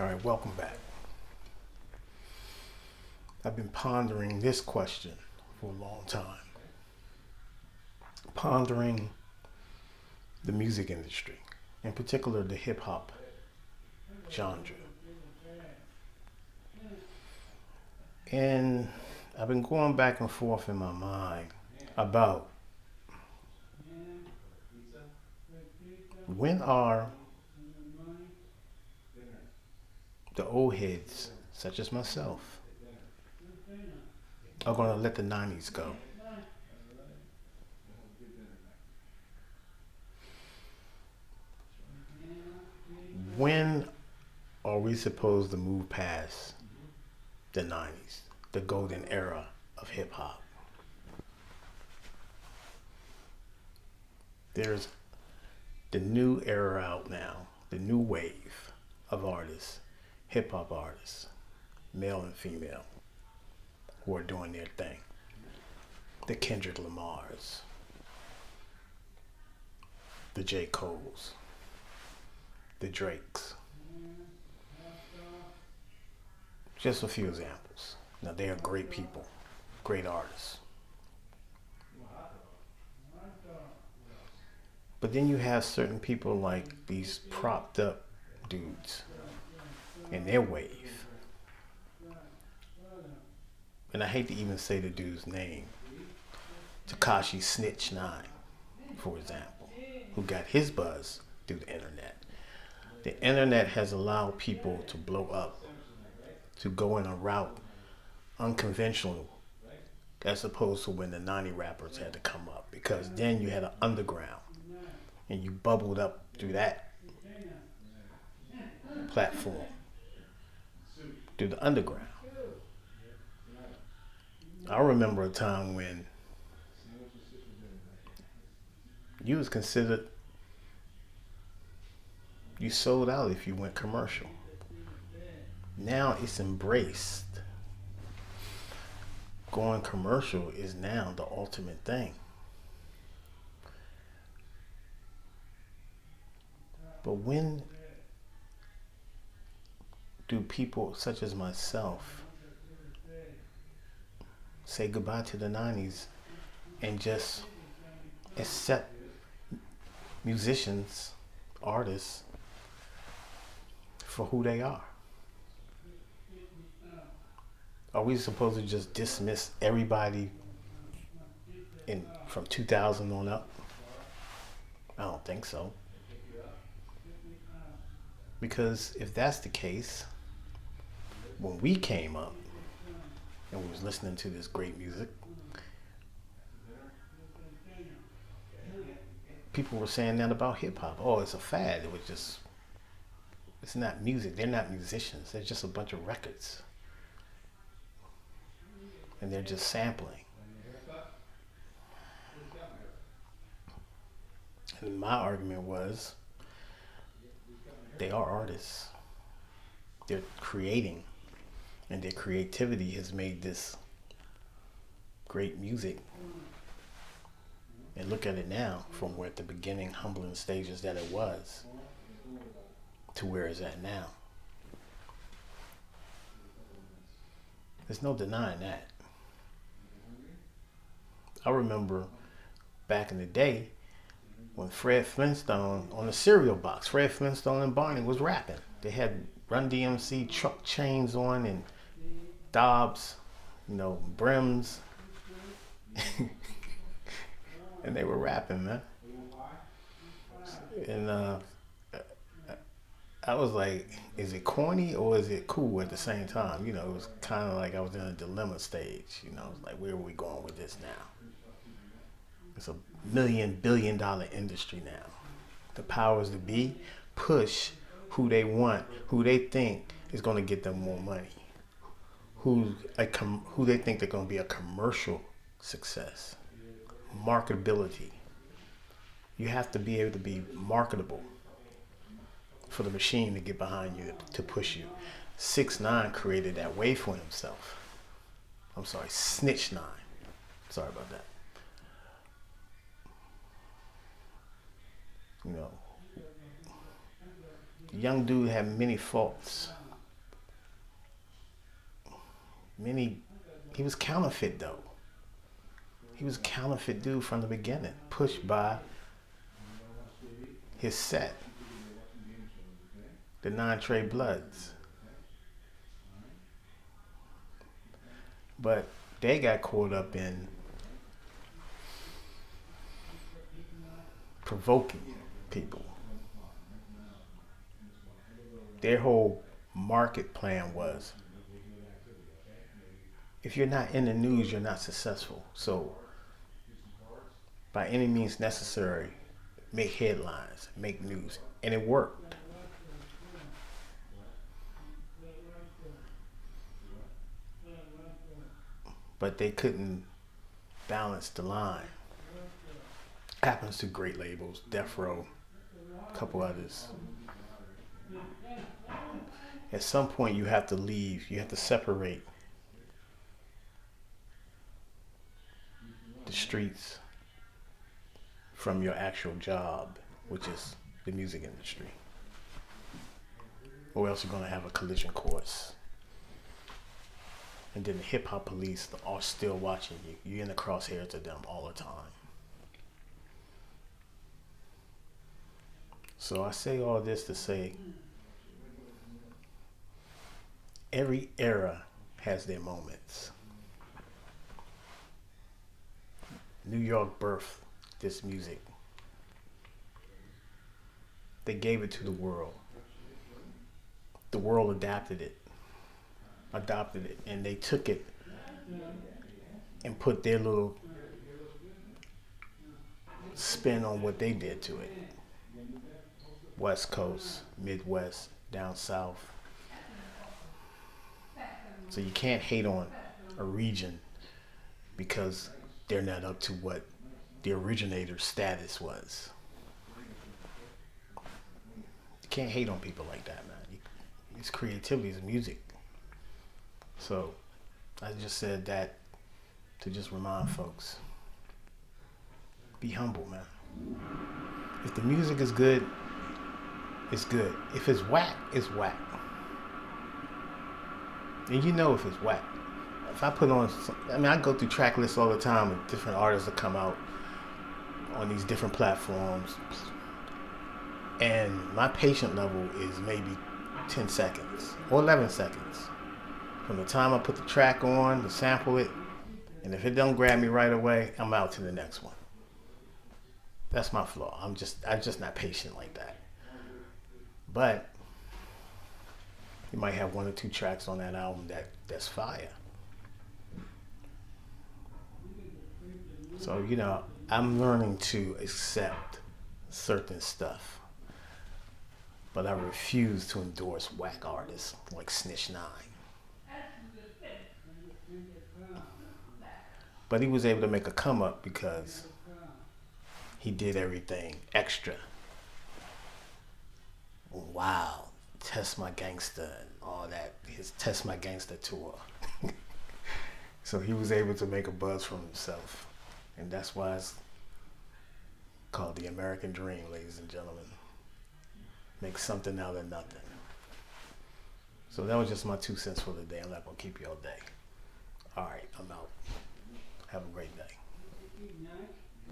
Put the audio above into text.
All right, welcome back. I've been pondering this question for a long time. Pondering the music industry, in particular the hip hop genre. And I've been going back and forth in my mind about when are the old heads, such as myself, are going to let the 90s go. When are we supposed to move past the 90s, the golden era of hip hop? There's the new era out now, the new wave of artists, hip hop artists, male and female, who are doing their thing. The Kendrick Lamars, the J. Coles, the Drakes. Just a few examples. Now, they are great people, great artists. But then you have certain people like these propped up dudes in their wave. And I hate to even say the dude's name. Takashi Snitch 9, for example, who got his buzz through the internet. The internet has allowed people to blow up, to go in a route unconventional, as opposed to when the 90 rappers had to come up, because then you had an underground and you bubbled up through that platform, through the underground. I remember a time when you was considered, you sold out if you went commercial. Now it's embraced. Going commercial is now the ultimate thing. But when do people such as myself say goodbye to the 90s and just accept musicians, artists, for who they are? Are we supposed to just dismiss everybody from 2000 on up? I don't think so. Because if that's the case, when we came up and we was listening to this great music, people were saying that about hip hop. Oh, it's a fad. It's not music. They're not musicians. They're just a bunch of records. And they're just sampling. And my argument was, they are artists. They're creating, and their creativity has made this great music. And look at it now, from where at the beginning, humbling stages that it was, to where it's at now. There's no denying that. I remember back in the day when Fred Flintstone, on the cereal box, Fred Flintstone and Barney was rapping. They had Run DMC truck chains on and Dobbs, brims. And they were rapping, man. And I was like, is it corny or is it cool at the same time? It was kind of like I was in a dilemma stage. It was like, where are we going with this now? It's a billion-billion-dollar industry now. The powers that be push who they want, who they think is going to get them more money, who they think they're going to be a commercial success. Marketability. You have to be able to be marketable for the machine to get behind you, to push you. 6ix9ine created that way for himself. I'm sorry, Snitch 9. Sorry about that. The young dude had many faults, Many, he was counterfeit though. He was counterfeit dude from the beginning, pushed by his set, the non-trade bloods. But they got caught up in provoking people. Their whole market plan was, if you're not in the news, you're not successful. So by any means necessary, make headlines, make news. And it worked. But they couldn't balance the line. Happens to great labels, Death Row, a couple others. At some point, you have to leave. You have to separate the streets from your actual job, which is the music industry. Or else you're going to have a collision course. And then the hip hop police are still watching you. You're in the crosshairs of them all the time. So I say all this to say, every era has their moments. New York birthed this music. They gave it to the world. The world adopted it, and they took it and put their little spin on what they did to it. West Coast, Midwest, down South. So you can't hate on a region because they're not up to what the originator's status was. You can't hate on people like that, man. It's creativity, it's music. So I just said that to just remind folks, be humble, man. If the music is good, it's good. If it's whack, it's whack. And you know if it's whack. If I put on, I go through track lists all the time with different artists that come out on these different platforms. And my patient level is maybe 10 seconds or 11 seconds. From the time I put the track on, to sample it, and if it don't grab me right away, I'm out to the next one. That's my flaw. I'm just not patient like that. But you might have one or two tracks on that album that's fire. So, I'm learning to accept certain stuff. But I refuse to endorse whack artists like Snitch 9. But he was able to make a come up because he did everything extra. Wow, Test My Gangster and all that, his Test My Gangster tour. So he was able to make a buzz for himself. And that's why it's called the American Dream, ladies and gentlemen. Make something out of nothing. So that was just my 2 cents for the day. I'm not going to keep you all day. All right, I'm out. Have a great day.